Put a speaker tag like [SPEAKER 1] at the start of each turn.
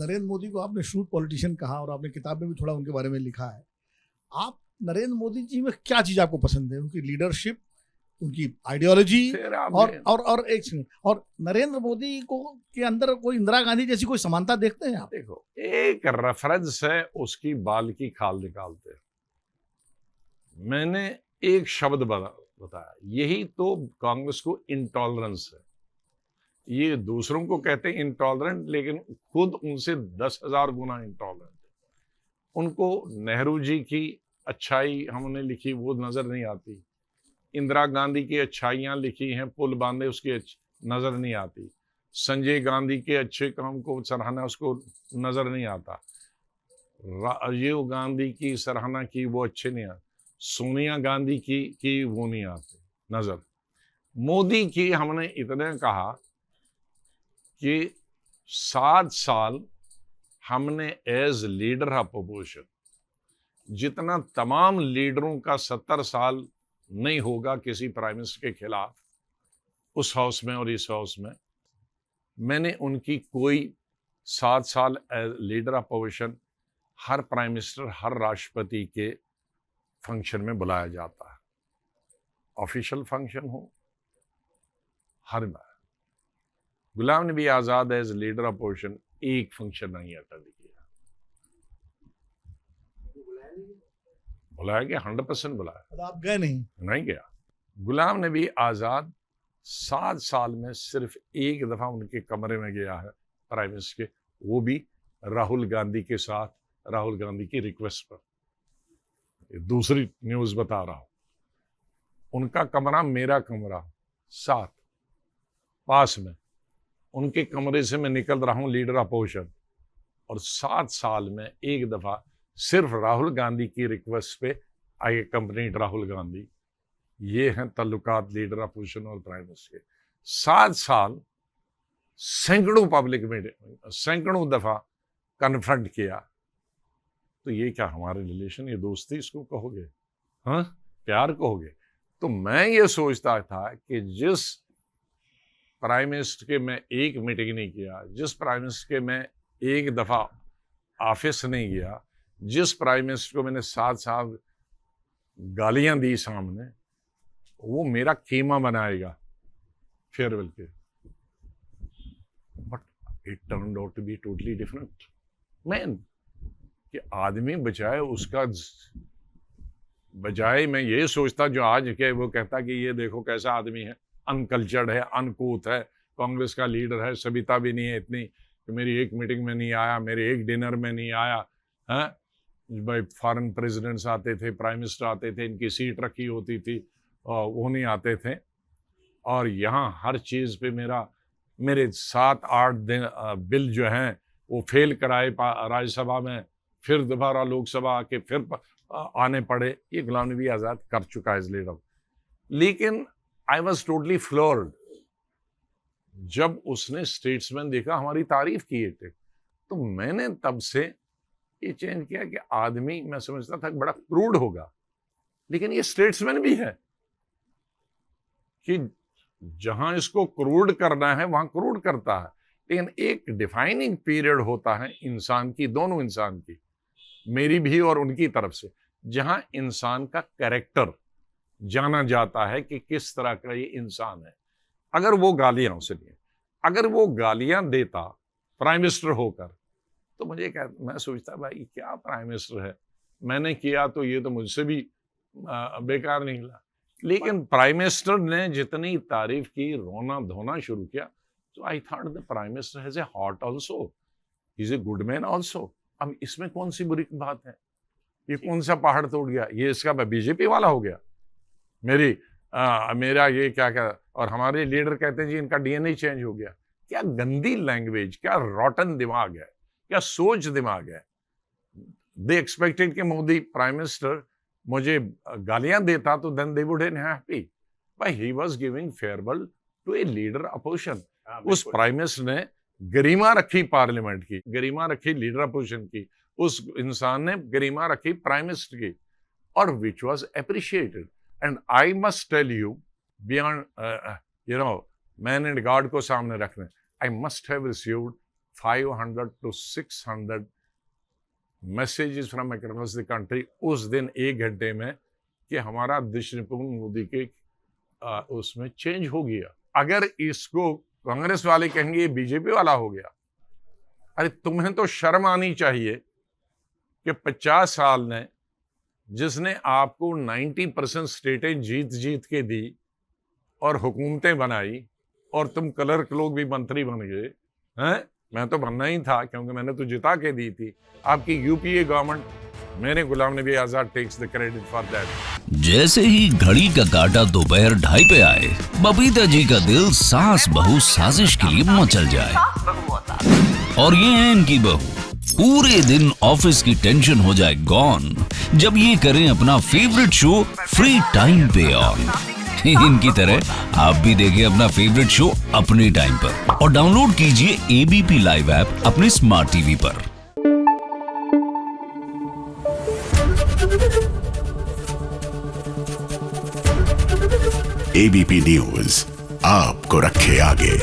[SPEAKER 1] नरेंद्र मोदी को आपने shrewd politician कहा और आपने किताब में भी थोड़ा उनके बारे में लिखा है। आप नरेंद्र मोदी जी में क्या चीज आपको पसंद है? उनकी लीडरशिप, उनकी आइडियोलॉजी, और एक सेकंड, और नरेंद्र मोदी को के अंदर कोई इंदिरा गांधी जैसी कोई समानता देखते हैं आप?
[SPEAKER 2] देखो, एक रेफरेंस है, उसकी बाल की खाल निकालते हैं। मैंने एक शब्द बताया, यही तो कांग्रेस को इंटॉलरेंस है। ये दूसरों को कहते हैं इंटॉलरेंट, लेकिन खुद उनसे 10,000 गुना इंटॉलरेंट है। उनको नेहरू जी की अच्छाई हमने लिखी, वो नजर नहीं आती। इंदिरा गांधी की अच्छाइयां लिखी हैं, पुल बांधे, उसकी नजर नहीं आती। संजय गांधी के अच्छे काम को सराहना, उसको नजर नहीं आता। राजीव गांधी की सराहना की, वो अच्छे नहीं आते। सोनिया गांधी की वो नहीं आते नजर। मोदी की हमने इतने कहा कि 7 साल हमने एज लीडर ऑफ अपोजिशन, जितना तमाम लीडरों का 70 साल नहीं होगा किसी प्राइम मिनिस्टर के खिलाफ, उस हाउस में और इस हाउस में, मैंने उनकी कोई 7 साल एज लीडर ऑफ अपोजिशन हर प्राइम मिनिस्टर, हर राष्ट्रपति के फंक्शन में बुलाया जाता है, ऑफिशियल फंक्शन हो हर बार। गुलाम नबी आजाद एज लीडर ऑफ अपोजिशन एक फंक्शन नहीं अटेंड किया। बुलाया गया, 100% बुलाया।
[SPEAKER 1] आप गए
[SPEAKER 2] नहीं गया। गुलाम नबी आजाद 7 साल में सिर्फ एक दफा उनके कमरे में गया है प्राइम मिनिस्टर के, वो भी राहुल गांधी के साथ, राहुल गांधी की रिक्वेस्ट पर। दूसरी न्यूज बता रहा हूं, उनका कमरा मेरा कमरा साथ पास में, उनके कमरे से मैं निकल रहा हूं लीडर अपोजिशन, और 7 साल में एक दफा सिर्फ राहुल गांधी की रिक्वेस्ट पे आई अकम्पनीड राहुल गांधी। ये हैं तल्लुकात लीडर अपोजिशन और प्राइम मिनिस्टर के। 7 साल सैकड़ों पब्लिक में, सैकड़ों दफा कन्फ्रंट किया। तो ये क्या हमारे रिलेशन, ये दोस्ती इसको कहोगे? हाँ, प्यार कहोगे? तो मैं ये सोचता था कि जिस प्राइम मिनिस्टर के मैं एक मीटिंग नहीं किया, जिस प्राइम मिनिस्टर के मैं एक दफा ऑफिस नहीं गया, जिस प्राइम मिनिस्टर को मैंने 7 साल गालियां दी सामने, वो मेरा कीमा बनाएगा फेयरवेल के। But it turned out to be totally different man. कि आदमी बजाय मैं ये सोचता जो आज के, वो कहता कि ये देखो कैसा आदमी है, अनकल्चर्ड है, अनकूथ है, कांग्रेस का लीडर है, सभ्यता भी नहीं है इतनी कि मेरी एक मीटिंग में नहीं आया, मेरे एक डिनर में नहीं आया है। भाई फॉरेन प्रेसिडेंट्स आते थे, प्राइम मिनिस्टर आते थे, इनकी सीट रखी होती थी, वो नहीं आते थे। और यहाँ हर चीज़ पे मेरे 7-8 दिन बिल जो हैं वो फेल कराए राज्यसभा में, फिर दोबारा लोकसभा आके फिर आने पड़े। ये गुलाम नबी आज़ाद कर चुका है इस लीडर। लेकिन आई वॉज टोटली फ्लोर्ड जब उसने स्टेट्समैन देखा, हमारी तारीफ किए थे। तो मैंने तब से ये चेंज किया कि आदमी, मैं समझता था बड़ा क्रूड होगा, लेकिन ये स्टेट्समैन भी है कि जहां इसको क्रूड करना है वहां क्रूड करता है। लेकिन एक डिफाइनिंग पीरियड होता है इंसान की, दोनों इंसान की, मेरी भी और उनकी तरफ से, जहां इंसान का कैरेक्टर जाना जाता है कि किस तरह का ये इंसान है। अगर वो गालियां उसे नहीं, अगर वो गालियां देता प्राइम मिनिस्टर होकर, तो मैं सोचता भाई क्या प्राइम मिनिस्टर है, मैंने किया तो ये तो मुझसे भी बेकार निकला। लेकिन प्राइम मिनिस्टर ने जितनी तारीफ की, रोना धोना शुरू किया, तो I thought the prime minister has a heart also, he is a good man also. अब इसमें कौन सी बुरी बात है? ये कौन सा पहाड़ तोड़ गया? ये इसका बीजेपी वाला हो गया? मेरा ये क्या और हमारे लीडर कहते हैं जी इनका डीएनए चेंज हो गया। क्या गंदी लैंग्वेज, क्या रॉटन दिमाग है, क्या सोच दिमाग है। दे एक्सपेक्टेड कि मोदी प्राइम मिनिस्टर मुझे गालियां देता तो then they would happy, but he was giving farewell to a leader opposition. उस प्राइम मिनिस्टर ने गरिमा रखी पार्लियामेंट की, गरिमा रखी लीडर अपोजिशन की, उस इंसान ने गरिमा रखी प्राइम मिनिस्टर की, और which was appreciated. And I must tell you, beyond man and God को सामने रखने, I must have received 500 to 600 messages from across the country उस दिन 1 घंटे में कि हमारा दृष्टिकोण मोदी के उसमें चेंज हो गया। अगर इसको कांग्रेस वाले कहेंगे ये बीजेपी वाला हो गया, अरे तुम्हें तो शर्म आनी चाहिए कि 50 साल ने जिसने आपको 90% स्टेटें जीत के दी और हुकूमतें बनाई और तुम क्लर्क लोग भी मंत्री बन गए हैं। मैं तो बनना ही था क्योंकि मैंने तो जिता के दी थी। आपकी यूपीए गवर्नमेंट, मेरे Ghulam Nabi Azad takes the credit for that.
[SPEAKER 3] जैसे ही घड़ी का काटा दोपहर 2:30 पे आए, बबीता जी का दिल सास बहू साजिश के लिए मचल जाए। और ये है इनकी बहू, पूरे दिन ऑफिस की टेंशन हो जाए गॉन जब ये करें अपना फेवरेट शो फ्री टाइम पे ऑन। इनकी तरह आप भी देखिए अपना फेवरेट शो अपने टाइम पर और डाउनलोड कीजिए एबीपी लाइव ऐप अपने स्मार्ट टीवी पर।
[SPEAKER 4] एबीपी न्यूज आपको रखे आगे।